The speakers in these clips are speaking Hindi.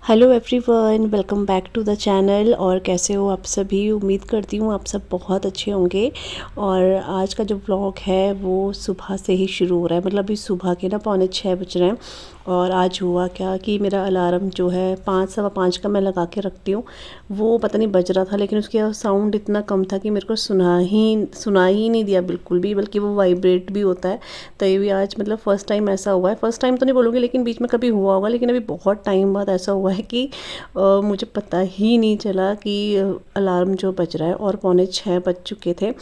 Hello everyone, welcome back to the channel. और कैसे हो आप सभी? उम्मीद करती हूँ आप सब बहुत अच्छे होंगे। और आज का जो व्लॉग है वो सुबह से ही शुरू हो रहा है, मतलब अभी सुबह के ना 5:45 बज रहे हैं। और आज हुआ क्या कि मेरा अलार्म जो है 5 सवा 5 का मैं लगा के रखती हूँ, वो पता नहीं बज रहा था, लेकिन उसका साउंड इतना कम था कि मेरे को सुना ही नहीं दिया बिल्कुल भी, बल्कि वो वाइब्रेट भी होता है। तो ये भी आज मतलब फ़र्स्ट टाइम ऐसा हुआ है। फ़र्स्ट टाइम तो नहीं बोलूँगी, लेकिन बीच में कभी हुआ होगा, लेकिन अभी बहुत टाइम बाद ऐसा हुआ है कि मुझे पता ही नहीं चला कि अलार्म जो बज रहा है। और 5:45 बज चुके थे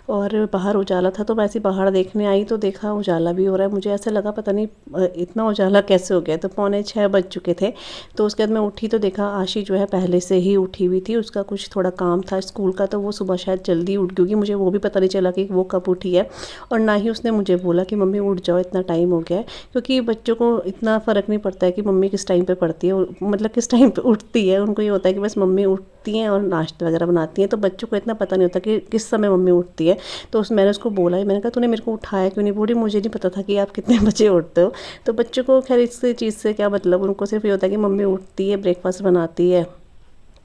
और बाहर उजाला था, तो वैसे बाहर देखने आई तो देखा उजाला भी हो रहा है। मुझे ऐसा लगा पता नहीं इतना उजाला कैसे हो गया। तो 5:45 बज चुके थे। तो उसके बाद मैं उठी तो देखा आशी जो है पहले से ही उठी हुई थी, उसका कुछ थोड़ा काम था स्कूल का, तो वो सुबह शायद जल्दी उठ गई। मुझे वो भी पता नहीं चला कि वो कब उठी है, और ना ही उसने मुझे बोला कि मम्मी उठ जाओ, इतना टाइम हो गया है। क्योंकि बच्चों को इतना फ़र्क नहीं पड़ता है कि मम्मी किस टाइम पे पढ़ती है, मतलब किस टाइम पे उठती है। उनको ये होता है कि बस मम्मी उठती हैं और नाश्ता वगैरह बनाती हैं। तो बच्चों को इतना पता नहीं होता कि किस समय मम्मी उठती है। तो मैंने उसको बोला ही, मैंने कहा तूने मेरे को उठाया क्यों नहीं? बोली मुझे नहीं पता था कि आप कितने बजे उठते हो। तो बच्चों को खैर इस चीज़ से क्या मतलब, उनको सिर्फ ये होता है कि मम्मी उठती है, ब्रेकफास्ट बनाती है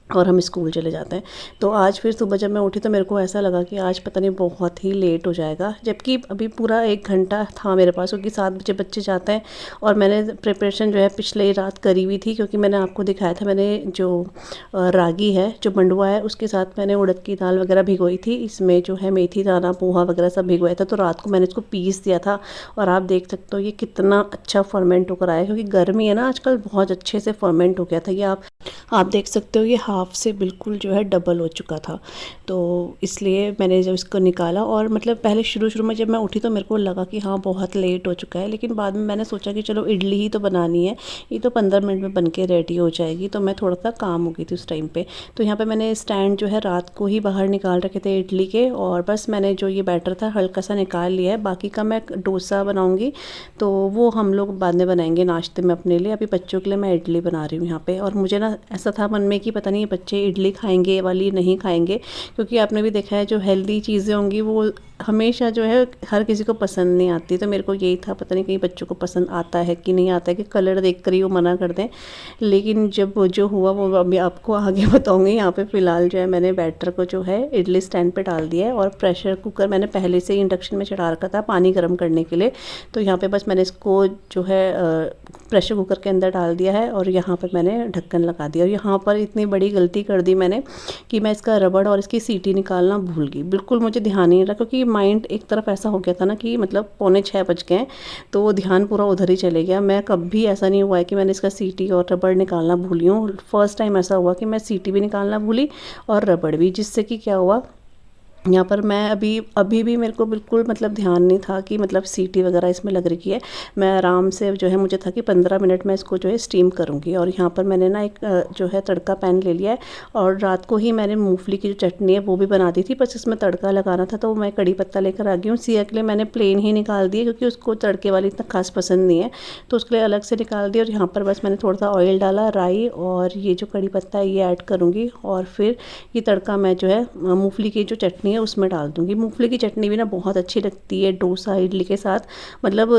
और हम स्कूल चले जाते हैं। तो आज फिर सुबह जब मैं उठी तो मेरे को ऐसा लगा कि आज पता नहीं बहुत ही लेट हो जाएगा, जबकि अभी पूरा 1 घंटा था मेरे पास, क्योंकि 7 बजे बच्चे जाते हैं। और मैंने प्रिपरेशन जो है पिछले ही रात करी हुई थी, क्योंकि मैंने आपको दिखाया था, मैंने जो रागी है, जो मंडुआ है, उसके साथ मैंने उड़द की दाल वगैरह भिगोई थी। इसमें जो है मेथी दाना, पोहा वगैरह सब भिगोया था। तो रात को मैंने इसको पीस दिया था। और आप देख सकते हो ये कितना अच्छा फर्मेंट होकर आया, क्योंकि गर्मी है ना आजकल, बहुत अच्छे से फर्मेंट हो गया था। ये आप देख सकते हो ये हाफ से बिल्कुल जो है डबल हो चुका था। तो इसलिए मैंने जब इसको निकाला, और मतलब पहले शुरू में जब मैं उठी तो मेरे को लगा कि हाँ बहुत लेट हो चुका है, लेकिन बाद में मैंने सोचा कि चलो इडली ही तो बनानी है, ये तो 15 मिनट में बन के रेडी हो जाएगी। तो मैं थोड़ा सा काम हो गई थी उस टाइम पे। तो यहाँ पे मैंने स्टैंड जो है रात को ही बाहर निकाल रखे थे इडली के, और बस मैंने जो ये बैटर था हल्का सा निकाल लिया है। बाकी का मैं डोसा बनाऊँगी, तो वो हम लोग बाद में बनाएंगे नाश्ते में अपने लिए। अभी बच्चों के लिए मैं इडली बना रही हूँ यहाँ पे। और मुझे ना ऐसा था मन में कि पता नहीं ये बच्चे इडली खाएंगे ये वाली नहीं खाएंगे, क्योंकि आपने भी देखा है जो हेल्दी चीज़ें होंगी वो हमेशा जो है हर किसी को पसंद नहीं आती। तो मेरे को यही था पता नहीं कहीं बच्चों को पसंद आता है कि नहीं आता है, कि कलर देख कर ही वो मना कर दें। लेकिन जब जो हुआ वो अभी आपको आगे बताऊँगी। यहाँ पे फ़िलहाल जो है मैंने बैटर को जो है इडली स्टैंड पे डाल दिया है, और प्रेशर कुकर मैंने पहले से ही इंडक्शन में चढ़ा रखा था पानी गर्म करने के लिए। तो यहाँ पे बस मैंने इसको जो है प्रेशर कुकर के अंदर डाल दिया है, और यहाँ पर मैंने ढक्कन लगा दिया। और यहाँ पर इतनी बड़ी गलती कर दी मैंने कि मैं इसका रबड़ और इसकी सीटी निकालना भूल गई। बिल्कुल मुझे ध्यान नहीं रहा, क्योंकि माइंड एक तरफ ऐसा हो गया था ना कि मतलब 5:45 बज गए हैं, तो वो ध्यान पूरा उधर ही चले गया। मैं कभी ऐसा नहीं हुआ है कि मैंने इसका सीटी और रबड़ निकालना भूली हूँ। फर्स्ट टाइम ऐसा हुआ कि मैं सीटी भी निकालना भूली और रबड़ भी, जिससे कि क्या हुआ, यहाँ पर मैं अभी भी मेरे को बिल्कुल मतलब ध्यान नहीं था कि मतलब सीटी वगैरह इसमें लग रही है। मैं आराम से जो है, मुझे था कि 15 मिनट में इसको जो है स्टीम करूँगी। और यहाँ पर मैंने ना एक जो है तड़का पैन ले लिया है, और रात को ही मैंने मूंगफली की जो चटनी है वो भी बना दी थी, बस इसमें तड़का लगाना था। तो मैं कड़ी पत्ता लेकर आ गई हूँ। सिया के लिए मैंने प्लेन ही निकाल दिए, क्योंकि उसको तड़के वाली इतना खास पसंद नहीं है, तो उसके लिए अलग से निकाल दिया। और यहाँ पर बस मैंने थोड़ा सा ऑयल डाला, राई और ये जो कड़ी पत्ता है ये ऐड करूँगी, और फिर ये तड़का मैं जो है मूंगफली की जो चटनी है उसमें डाल दूँगी। मूंगफली की चटनी भी ना बहुत अच्छी लगती है डोसा इडली के साथ, मतलब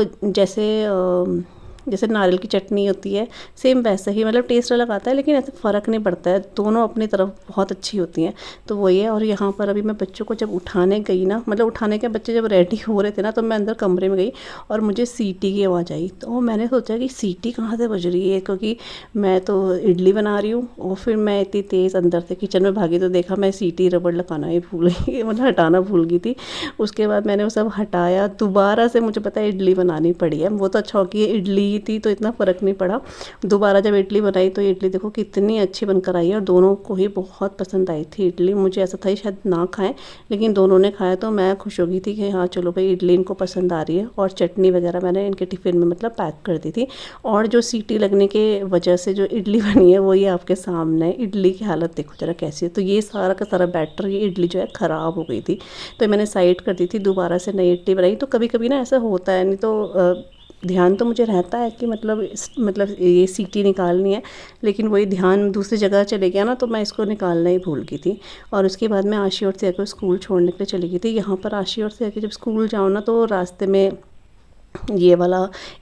जैसे नारियल की चटनी होती है सेम वैसा ही, मतलब टेस्ट अलग आता है, लेकिन ऐसे फ़र्क नहीं पड़ता है, दोनों अपनी तरफ बहुत अच्छी होती हैं। तो वही है। और यहाँ पर अभी मैं बच्चों को जब उठाने गई ना, मतलब उठाने के बच्चे जब रेडी हो रहे थे ना, तो मैं अंदर कमरे में गई और मुझे सीटी की आवाज़ आई। तो मैंने सोचा कि सीटी कहाँ से बज रही है, क्योंकि मैं तो इडली बना रही हूँ। और फिर मैं इतनी तेज़ अंदर से किचन में भागी, तो देखा मैं सीटी रबड़ लगाना ही भूल गई, मतलब हटाना भूल गई थी। उसके बाद मैंने वो सब हटाया, दोबारा से मुझे पता है इडली बनानी पड़ी है। वो तो अच्छा हो कि इडली थी तो इतना फ़र्क नहीं पड़ा। दोबारा जब इडली बनाई तो इडली देखो कितनी अच्छी बनकर आई है, और दोनों को ही बहुत पसंद आई थी इडली। मुझे ऐसा था शायद ना खाएं, लेकिन दोनों ने खाया, तो मैं खुश हो गई थी कि हाँ चलो भाई इडली इनको पसंद आ रही है। और चटनी वगैरह मैंने इनके टिफ़िन में मतलब पैक कर दी थी। और जो सीटी लगने के वजह से जो इडली बनी है वो ये आपके सामने है। इडली की हालत देखो जरा कैसी है। तो ये सारा का सारा बैटर, ये इडली जो है ख़राब हो गई थी, तो मैंने साइड कर दी थी। दोबारा से नई इडली बनाई। तो कभी कभी ना ऐसा होता है, नहीं तो ध्यान तो मुझे रहता है कि मतलब ये सीटी निकालनी है, लेकिन वही ध्यान दूसरी जगह चले गया ना, तो मैं इसको निकालना ही भूल गई थी। और उसके बाद मैं आशी और सिया को स्कूल छोड़ने के लिए चली गई थी। यहाँ पर आशी और सिया के जब स्कूल जाओ ना, तो रास्ते में ये वाला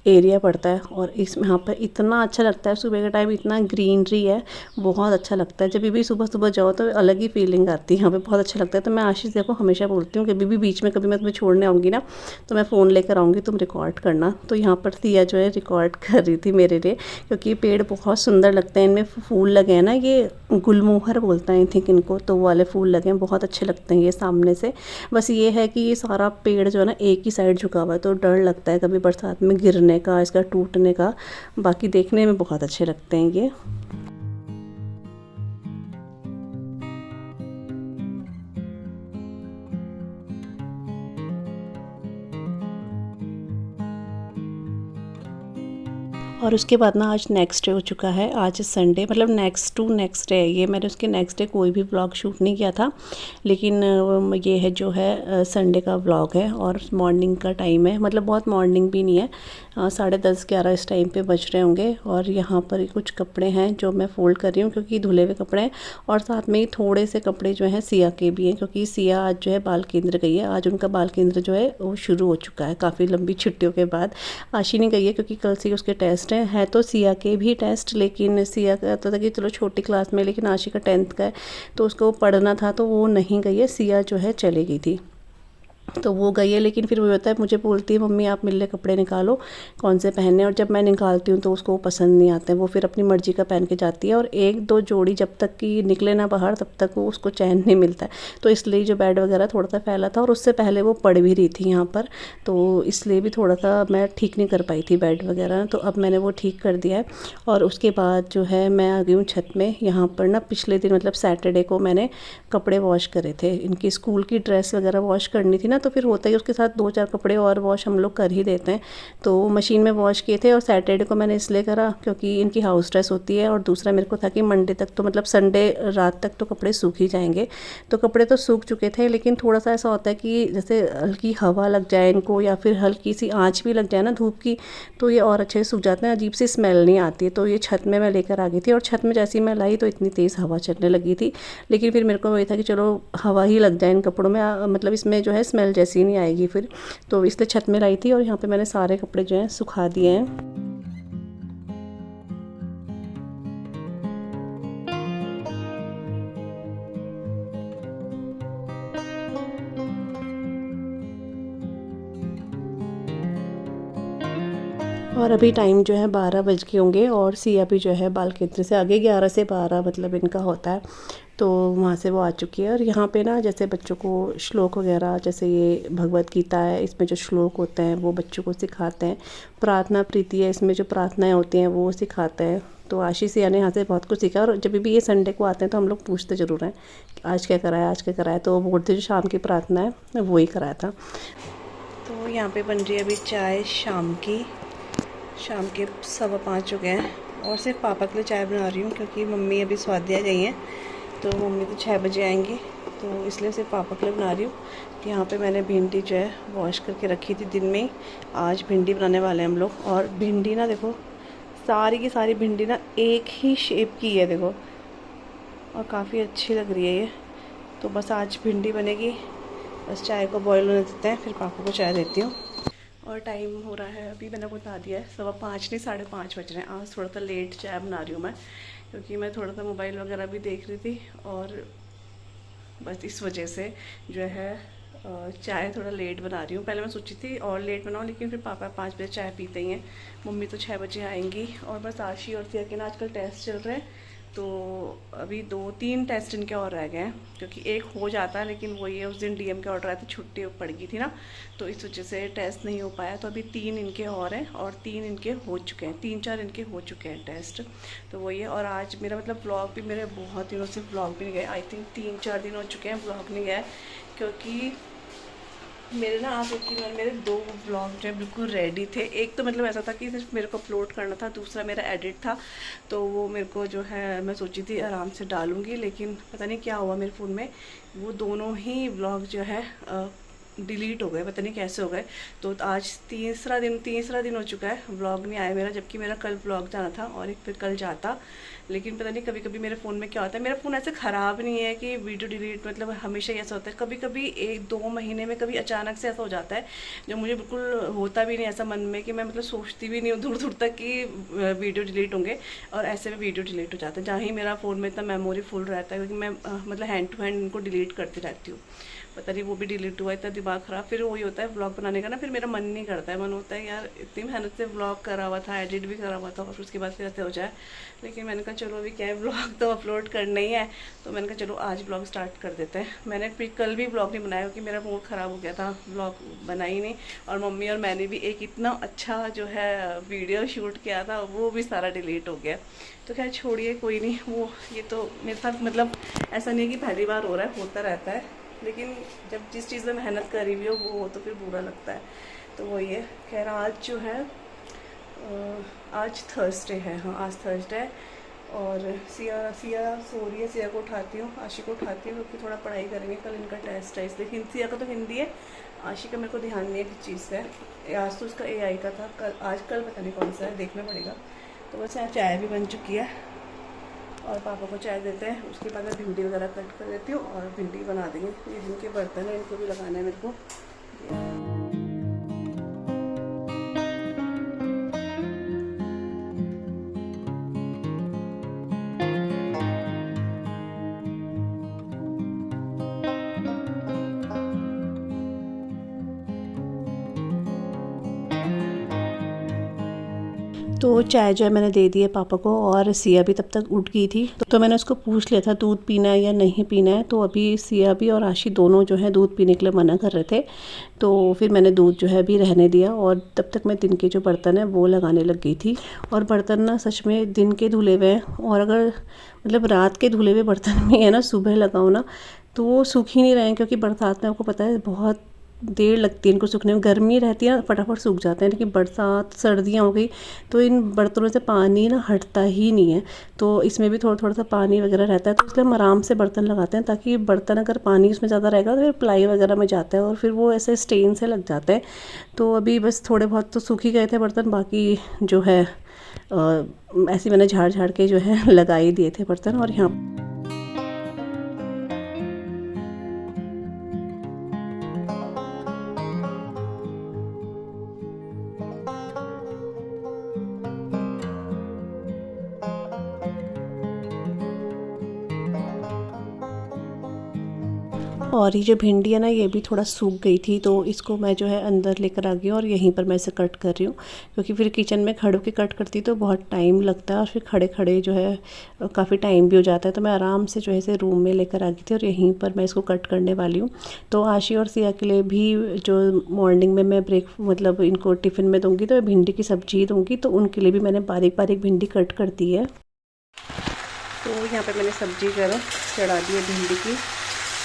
एरिया पड़ता है, और इसमें यहाँ पर इतना अच्छा लगता है सुबह के टाइम, इतना ग्रीनरी है, बहुत अच्छा लगता है। जब भी सुबह सुबह जाओ तो अलग ही फीलिंग आती है यहाँ पे, बहुत अच्छा लगता है। तो मैं आशीष देखो हमेशा बोलती हूँ कि भी बीच में कभी मैं तुम्हें छोड़ने आऊँगी ना, तो मैं फ़ोन लेकर आऊँगी, तुम रिकॉर्ड करना। तो यहाँ पर सिया जो है रिकॉर्ड कर रही थी मेरे लिए, क्योंकि पेड़ बहुत सुंदर लगते हैं, इनमें फूल लगे हैं ना, ये गुलमोहर बोलते हैं आई थिंक इनको, तो वो वाले फूल लगे हैं, बहुत अच्छे लगते हैं ये सामने से। बस ये है कि ये सारा पेड़ जो है ना एक ही साइड झुका हुआ है, तो डर लगता है कभी बरसात में गिरने का, इसका टूटने का। बाकी देखने में बहुत अच्छे लगते हैं ये। और उसके बाद ना आज नेक्स्ट डे हो चुका है, आज संडे, मतलब नेक्स्ट टू नेक्स्ट डे है ये। मैंने उसके नेक्स्ट डे कोई भी व्लॉग शूट नहीं किया था, लेकिन ये है जो है संडे का व्लॉग है, और मॉर्निंग का टाइम है, मतलब बहुत मॉर्निंग भी नहीं है, 10:30-11 इस टाइम पे बज रहे होंगे। और यहाँ पर कुछ कपड़े हैं जो मैं फ़ोल्ड कर रही हूँ, क्योंकि धुले हुए कपड़े हैं, और साथ में ही थोड़े से कपड़े जो हैं सिया के भी हैं, क्योंकि सिया आज जो है बाल केंद्र गई है। आज उनका बाल केंद्र जो है वो शुरू हो चुका है, काफ़ी लंबी छुट्टियों के बाद। आशी नहीं गई है क्योंकि कल से उसके टेस्ट है तो सिया के भी टेस्ट, लेकिन सिया का तो था कि चलो छोटी क्लास में, लेकिन आशी का 10th का है, तो उसको पढ़ना था, तो वो नहीं गई है। सिया जो है चली गई थी, तो वो गई है। लेकिन फिर वो होता है, मुझे बोलती है मम्मी आप मेरे लिए कपड़े निकालो कौन से पहनने, और जब मैं निकालती हूँ तो उसको पसंद नहीं आते हैं, वो फिर अपनी मर्ज़ी का पहन के जाती है, और एक दो जोड़ी जब तक कि निकले ना बाहर तब तक वो उसको चैन नहीं मिलता है। तो इसलिए जो बेड वगैरह थोड़ा सा फैला था, और उससे पहले वो पढ़ भी रही थी यहाँ पर, तो इसलिए भी थोड़ा सा मैं ठीक नहीं कर पाई थी बेड वगैरह, तो अब मैंने वो ठीक कर दिया है। और उसके बाद जो है मैं आ गई हूँ छत में। यहाँ पर ना पिछले दिन मतलब सैटरडे को मैंने कपड़े वॉश करे थे, इनकी स्कूल की ड्रेस वगैरह वॉश करनी थी ना, तो फिर होता ही उसके साथ 2-4 कपड़े और वॉश हम लोग कर ही देते हैं, तो मशीन में वॉश किए थे। और सैटरडे को मैंने इसलिए करा क्योंकि इनकी हाउस ड्रेस होती है, और दूसरा मेरे को था कि मंडे तक तो मतलब संडे रात तक तो कपड़े सूख ही जाएंगे। तो कपड़े तो सूख चुके थे, लेकिन थोड़ा सा ऐसा होता है कि जैसे हल्की हवा लग जाए इनको, या फिर हल्की सी आँच भी लग जाए ना धूप की, तो ये और अच्छे से सूख जाते हैं, अजीब सी स्मेल नहीं आती है। तो ये छत में मैं लेकर आ गई थी, और छत में जैसे ही मैं लाई तो इतनी तेज़ हवा चलने लगी थी, लेकिन फिर मेरे को वही था कि चलो हवा ही लग जाए इन कपड़ों में, मतलब इसमें जो है स्मेल जैसी नहीं आएगी फिर, तो इसलिए छत में लाई थी। और यहाँ पे मैंने सारे कपड़े जो हैं सुखा दिए हैं। और अभी टाइम जो है 12 बज गए होंगे, और सिया भी जो है बाल केंद्र से आगे 11 से 12 मतलब इनका होता है, तो वहाँ से वो आ चुकी है। और यहाँ पे ना जैसे बच्चों को श्लोक वगैरह, जैसे ये भगवत गीता है, इसमें जो श्लोक होते हैं वो बच्चों को सिखाते हैं। प्रार्थना प्रीति है, इसमें जो प्रार्थनाएं होती हैं वो सिखाते हैं। तो आशीष सिया ने यहाँ से बहुत कुछ सीखा, और जब भी ये संडे को आते हैं तो हम लोग पूछते ज़रूर हैं कि आज क्या कराया, आज क्या कराया, तो वो बोलते जो शाम की प्रार्थना है वो ही कराया था। तो यहाँ पे बन रही है अभी चाय शाम की, शाम के 5:15 हो गए हैं, और सिर्फ पापा के लिए चाय बना रही हूँ क्योंकि मम्मी अभी स्वाध्याय गई हैं, तो मम्मी तो 6 बजे आएंगी, तो इसलिए सिर्फ पापा के लिए बना रही हूँ। यहाँ पे मैंने भिंडी जो है वॉश करके रखी थी दिन में ही, आज भिंडी बनाने वाले हैं हम लोग। और भिंडी ना देखो, सारी की सारी भिंडी ना एक ही शेप की है देखो, और काफ़ी अच्छी लग रही है ये। तो बस आज भिंडी बनेगी, बस चाय को बॉयल होने देते हैं, फिर पापा को चाय देती हूँ। और टाइम हो रहा है, अभी मैंने बता दिया है 5:15 नहीं 5:30 बज रहे हैं। आज थोड़ा सा लेट चाय बना रही हूँ मैं, क्योंकि मैं थोड़ा सा मोबाइल वगैरह भी देख रही थी, और बस इस वजह से जो है चाय थोड़ा लेट बना रही हूँ। पहले मैं सोची थी और लेट बनाऊँ, लेकिन फिर पापा 5 बजे चाय पीते ही हैं, मम्मी तो 6 बजे आएंगी। और बस आशी और सिया के ना आजकल टेस्ट चल रहे हैं, तो अभी 2-3 टेस्ट इनके और रह गए हैं, क्योंकि एक हो जाता है, लेकिन वो ये उस दिन डीएम के ऑर्डर आए थे, छुट्टी पड़ गई थी ना, तो इस वजह से टेस्ट नहीं हो पाया। तो अभी 3 इनके और हैं, और 3 इनके हो चुके हैं, 3-4 इनके हो चुके हैं टेस्ट, तो वही है। और आज मेरा मतलब ब्लॉग भी, मेरे बहुत दिनों से ब्लॉग भी नहीं गए, आई थिंक 3-4 दिन हो चुके हैं ब्लॉग नहीं गया, क्योंकि मेरे ना आप यकीन मानिए मेरे 2 व्लॉग जो है बिल्कुल रेडी थे। एक तो मतलब ऐसा था कि सिर्फ मेरे को अपलोड करना था, दूसरा मेरा एडिट था, तो वो मेरे को जो है मैं सोची थी आराम से डालूँगी, लेकिन पता नहीं क्या हुआ मेरे फ़ोन में, वो दोनों ही व्लॉग जो है डिलीट हो गए, पता नहीं कैसे हो गए। तो आज तीसरा दिन हो चुका है व्लॉग नहीं आया मेरा, जबकि मेरा कल व्लॉग जाना था और एक फिर कल जाता। लेकिन पता नहीं कभी कभी मेरे फ़ोन में क्या होता है, मेरा फ़ोन ऐसे ख़राब नहीं है कि वीडियो डिलीट, मतलब हमेशा ही ऐसा होता है। कभी कभी 1-2 महीने में कभी अचानक से ऐसा हो जाता है जो मुझे बिल्कुल होता भी नहीं ऐसा मन में, कि मैं मतलब सोचती भी नहीं हूँ दूर दूर तक कि वीडियो डिलीट होंगे, और ऐसे में वीडियो डिलीट हो जाता है। जहाँ ही मेरा फ़ोन में इतना मेमोरी फुल रहता है, क्योंकि मैं मतलब हैंड टू हैंड इनको डिलीट करती रहती हूँ। पता नहीं वो भी डिलीट हुआ, इतना दिमाग ख़राब। फिर वही होता है व्लॉग बनाने का ना, फिर मेरा मन नहीं करता है, मन होता है यार इतनी मेहनत से व्लॉग करा हुआ था, एडिट भी करा हुआ था, और उसके बाद फिर ऐसे हो जाए। लेकिन मैंने कहा चलो अभी क्या है, व्लॉग तो अपलोड करना ही है, तो मैंने कहा चलो आज व्लॉग स्टार्ट कर देते हैं। मैंने फिर कल भी व्लॉग नहीं बनाया क्योंकि मेरा मूड ख़राब हो गया था, व्लॉग बना ही नहीं। और मम्मी और मैंने भी एक इतना अच्छा जो है वीडियो शूट किया था, वो भी सारा डिलीट हो गया। तो खैर छोड़िए, कोई नहीं। वो ये तो मेरे साथ मतलब ऐसा नहीं है कि पहली बार हो रहा है, होता रहता है। लेकिन जब जिस चीज़ में मेहनत करी हुई हो वो तो फिर बुरा लगता है। तो वही है। खैर आज जो है आज थर्सडे है, हाँ आज थर्सडे है। और सिया सो रही है, सिया को उठाती हूँ, आशी को उठाती हूँ, क्योंकि थोड़ा पढ़ाई करेंगे, कल इनका टेस्ट है, इसलिए सिया का तो हिंदी है, आशी का मेरे को ध्यान नहीं है किस चीज़ का है। आज तो उसका AI का था, कल पता नहीं कौन सा है, देखना पड़ेगा। तो बस यहाँ चाय भी बन चुकी है और पापा को चाय देते हैं, उसके बाद मैं भिंडी वगैरह कट कर देती हूँ और भिंडी बना देंगे। ये जिनके बर्तन है इनको भी लगाना है मेरे को। तो चाय जो है मैंने दे दी है पापा को, और सिया भी तब तक उठ गई थी। तो मैंने उसको पूछ लिया था दूध पीना है या नहीं पीना है। तो अभी सिया भी और आशी दोनों जो है दूध पीने के लिए मना कर रहे थे, तो फिर मैंने दूध जो है अभी रहने दिया, और तब तक मैं दिन के जो बर्तन है वो लगाने लग गई थी। और बर्तन ना सच में दिन के धुले हुए हैं, और अगर मतलब रात के धुले हुए बर्तन भी है ना सुबह लगाओ ना तो वो सूख ही नहीं रहे हैं, क्योंकि बरसात में आपको पता है बहुत देर लगती है इनको सूखने में। गर्मी रहती है फटाफट सूख जाते हैं, लेकिन बरसात सर्दियाँ हो गई तो इन बर्तनों से पानी ना हटता ही नहीं है। तो इसमें भी थोड़ा थोड़ा सा पानी वगैरह रहता है, तो इसलिए हम आराम से बर्तन लगाते हैं, ताकि बर्तन अगर पानी उसमें ज़्यादा रहेगा तो फिर प्लाई वगैरह में जाता है और फिर वो ऐसे स्टेन से लग जाते हैं। तो अभी बस थोड़े बहुत तो सूख ही गए थे बर्तन, बाकी जो है ऐसे मैंने झाड़ झाड़ के जो है लगा ही दिए थे बर्तन। और यहाँ और ये जो भिंडी है ना ये भी थोड़ा सूख गई थी, तो इसको मैं जो है अंदर लेकर आ गई हूँ और यहीं पर मैं इसे कट कर रही हूँ, क्योंकि फिर किचन में खड़े होकर कट करती तो बहुत टाइम लगता है, और फिर खड़े खड़े जो है काफ़ी टाइम भी हो जाता है। तो मैं आराम से जो है इसे रूम में लेकर आ गई थी और यहीं पर मैं इसको कट करने वाली हूँ। तो आशी और सिया के लिए भी जो मॉर्निंग में मैं मतलब इनको टिफ़िन में दूँगी तो भिंडी की सब्जी दूँगी, तो उनके लिए भी मैंने बारीक बारीक भिंडी कट कर दी है। तो यहाँ पर मैंने सब्जी जो है चढ़ा दी है भिंडी की,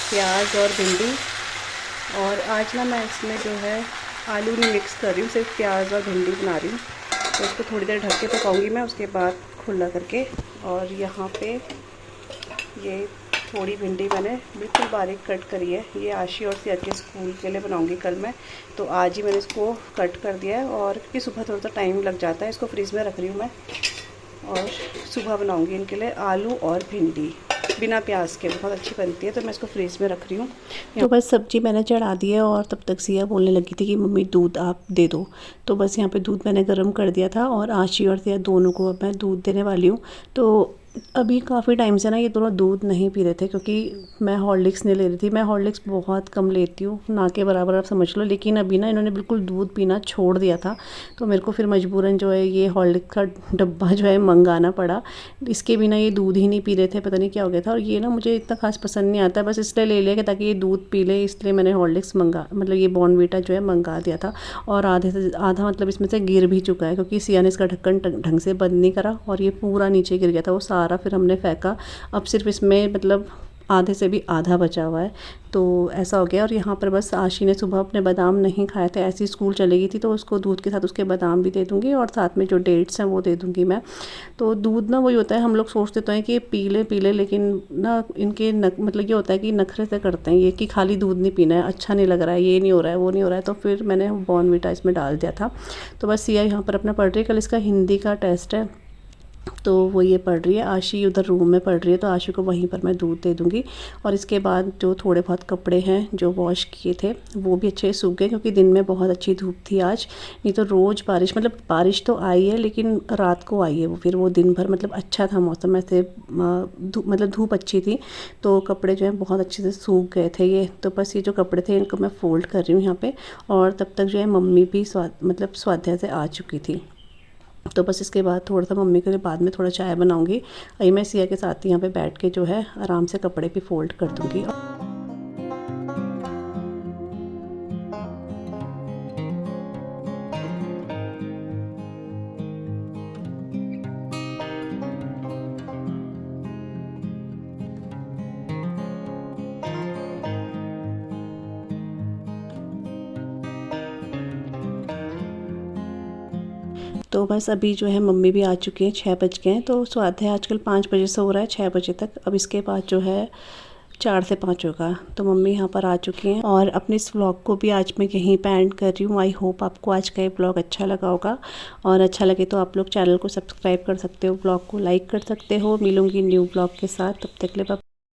प्याज और भिंडी। और आज ना मैं इसमें जो है आलू नहीं मिक्स कर रही हूँ, सिर्फ प्याज और भिंडी बना रही हूँ। तो इसको थोड़ी देर ढक के पकाऊंगी मैं, उसके बाद खुला करके। और यहाँ पे ये थोड़ी भिंडी मैंने बिल्कुल बारीक कट करी है, ये आशी और सिया के स्कूल के लिए बनाऊंगी कल मैं। तो आज ही मैंने इसको कट कर दिया है, और क्योंकि सुबह थोड़ा सा टाइम लग जाता है, इसको फ्रीज़ में रख रही हूँ मैं, और सुबह बनाऊँगी इनके लिए आलू और भिंडी बिना प्याज के, बहुत अच्छी बनती है। तो मैं इसको फ्रीज में रख रही हूँ। तो बस सब्जी मैंने चढ़ा दी है, और तब तक सिया बोलने लगी थी कि मम्मी दूध आप दे दो। तो बस यहाँ पे दूध मैंने गर्म कर दिया था, और आशी और सिया दोनों को अब मैं दूध देने वाली हूँ। तो अभी काफ़ी टाइम से ना ये दोनों दूध नहीं पी रहे थे, क्योंकि मैं हॉर्लिक्स नहीं ले रही थी। मैं हॉर्लिक्स बहुत कम लेती हूँ, ना के बराबर आप समझ लो। लेकिन अभी ना इन्होंने बिल्कुल दूध पीना छोड़ दिया था, तो मेरे को फिर मजबूरन जो है ये हॉर्लिक्स का डब्बा जो है मंगाना पड़ा। इसके बिना ये दूध ही नहीं पी रहे थे, पता नहीं क्या हो गया था। और ये ना मुझे इतना खास पसंद नहीं आता, बस इसलिए ले लिया कि ताकि ये दूध पी ले, इसलिए मैंने हॉर्लिक्स मतलब ये बॉर्नवीटा जो है मंगा दिया था। और आधे से आधा मतलब इसमें से गिर भी चुका है, क्योंकि सिया ने इसका ढक्कन ढंग से बंद नहीं करा, और ये पूरा नीचे गिर गया था वो सारा, फिर हमने फेंका। अब सिर्फ इसमें मतलब आधे से भी आधा बचा हुआ है। तो ऐसा हो गया। और यहाँ पर बस आशी ने सुबह अपने बादाम नहीं खाए थे, ऐसी स्कूल चली गई थी, तो उसको दूध के साथ उसके बादाम भी दे दूँगी और साथ में जो डेट्स हैं वो दे दूँगी मैं। तो दूध ना वही होता है, हम लोग सोचते तो हैं कि ये पी ले लेकिन ना इनके मतलब ये होता है कि नखरे से करते हैं ये कि खाली दूध नहीं पीना है, अच्छा नहीं लग रहा है, ये नहीं हो रहा है, वो नहीं हो रहा है। तो फिर मैंने बॉर्नवीटा इसमें डाल दिया था। तो बस सिया यहाँ पर अपना पढ़ रही है, कल इसका हिंदी का टेस्ट है, तो वो ये पढ़ रही है। आशी उधर रूम में पढ़ रही है, तो आशी को वहीं पर मैं दूध दे दूँगी। और इसके बाद जो थोड़े बहुत कपड़े हैं जो वॉश किए थे वो भी अच्छे से सूख गए, क्योंकि दिन में बहुत अच्छी धूप थी आज। नहीं तो रोज़ बारिश, मतलब बारिश तो आई है लेकिन रात को आई है वो, फिर वो दिन भर मतलब अच्छा था मौसम, ऐसे मतलब धूप अच्छी थी, तो कपड़े जो हैं बहुत अच्छे से सूख गए थे ये। तो बस ये जो कपड़े थे इनको मैं फ़ोल्ड कर रही हूँ यहाँ पे। और तब तक जो है मम्मी भी स्वाध्याय से आ चुकी थी। तो बस इसके बाद थोड़ा सा मम्मी के लिए बाद में थोड़ा चाय बनाऊंगी। अभी मैं सिया के साथ यहाँ पे बैठ के जो है आराम से कपड़े भी फ़ोल्ड कर दूँगी। तो बस अभी जो है मम्मी भी आ चुकी हैं, 6 बज गए हैं। तो स्वाध्याय आजकल 5 बजे से हो रहा है, 6 बजे तक। अब इसके बाद जो है 4 से 5 होगा। तो मम्मी यहाँ पर आ चुकी हैं और अपने इस व्लॉग को भी आज मैं यहीं पे एंड कर रही हूँ। आई होप आपको आज का ये व्लॉग अच्छा लगा होगा, और अच्छा लगे तो आप लोग चैनल को सब्सक्राइब कर सकते हो, व्लॉग को लाइक कर सकते हो। मिलूँगी न्यू व्लॉग के साथ, तब तक के लिए